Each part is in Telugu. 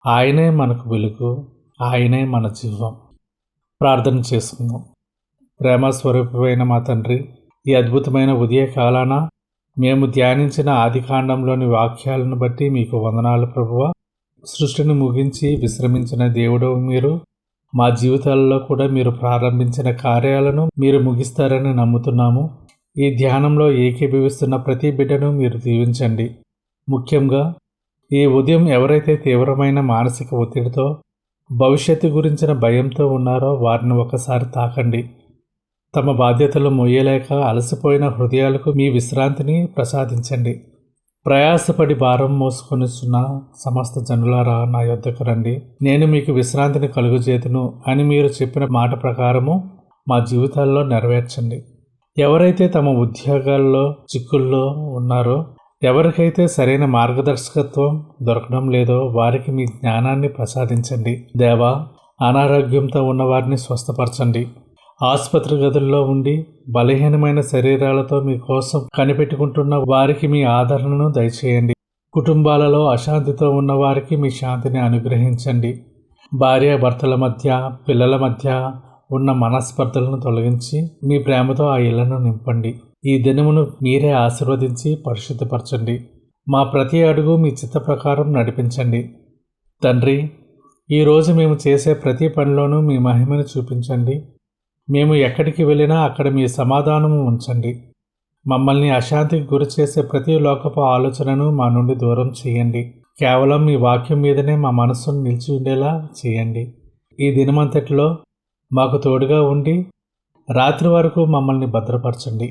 ఆయనే మనకు వెలుగు, ఆయనే మన జీవం. ప్రార్థన చేసుకుందాం. ప్రేమ స్వరూపమైన మా తండ్రి, ఈ అద్భుతమైన ఉదయ కాలాన మేము ధ్యానించిన ఆదికాండంలోని వాక్యాలను బట్టి మీకు వందనాలు ప్రభువా. సృష్టిని ముగించి విశ్రమించిన దేవుడవు మీరు. మా జీవితాలలో కూడా మీరు ప్రారంభించిన కార్యాలను మీరు ముగిస్తారని నమ్ముతున్నాము. ఈ ధ్యానంలో ఏకీభవిస్తున్న ప్రతి బిడ్డను మీరు దీవించండి. ముఖ్యంగా ఈ ఉదయం ఎవరైతే తీవ్రమైన మానసిక ఒత్తిడితో, భవిష్యత్తు గురించిన భయంతో ఉన్నారో వారిని ఒకసారి తాకండి. తమ బాధ్యతలు మోయలేక అలసిపోయిన హృదయాలకు మీ విశ్రాంతిని ప్రసాదించండి. ప్రయాసపడి భారం మోసుకొనిచున్న సమస్త జనులారా నా యొద్దకు రండి, నేను మీకు విశ్రాంతిని కలుగజేతును అని మీరు చెప్పిన మాట ప్రకారము మా జీవితాల్లో నెరవేర్చండి. ఎవరైతే తమ ఉద్యోగాల్లో చిక్కుల్లో ఉన్నారో, ఎవరికైతే సరైన మార్గదర్శకత్వం దొరకడం లేదో వారికి మీ జ్ఞానాన్ని ప్రసాదించండి. దేవా, అనారోగ్యంతో ఉన్నవారిని స్వస్థపరచండి. ఆసుపత్రి గదుల్లో ఉండి బలహీనమైన శరీరాలతో మీకోసం కనిపెట్టుకుంటున్న వారికి మీ ఆదరణను దయచేయండి. కుటుంబాలలో అశాంతితో ఉన్న వారికి మీ శాంతిని అనుగ్రహించండి. భార్యాభర్తల మధ్య, పిల్లల మధ్య ఉన్న మనస్పర్ధలను తొలగించి మీ ప్రేమతో ఆ ఇళ్లను నింపండి. ఈ దినమును మీరే ఆశీర్వదించి పరిశుద్ధపరచండి. మా ప్రతి అడుగు మీ చిత్త ప్రకారం నడిపించండి. తండ్రి, ఈరోజు మేము చేసే ప్రతి పనిలోనూ మీ మహిమను చూపించండి. మేము ఎక్కడికి వెళ్ళినా అక్కడ మీ సమాధానము ఉంచండి. మమ్మల్ని అశాంతికి గురి చేసే ప్రతి లోకపు ఆలోచనను మా నుండి దూరం చేయండి. కేవలం మీ వాక్యం మీదనే మా మనస్సును నిలిచి ఉండేలా చేయండి. ఈ దినమంతటిలో మాకు తోడుగా ఉండి రాత్రి వరకు మమ్మల్ని భద్రపరచండి.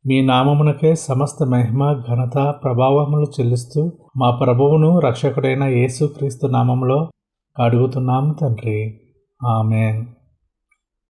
మీ నామమునకే సమస్త మహిమ, ఘనత, ప్రభావములు చెల్లిస్తూ మా ప్రభువును రక్షకుడైన యేసుక్రీస్తు నామములో అడుగుతున్నాము తండ్రి. ఆమేన్.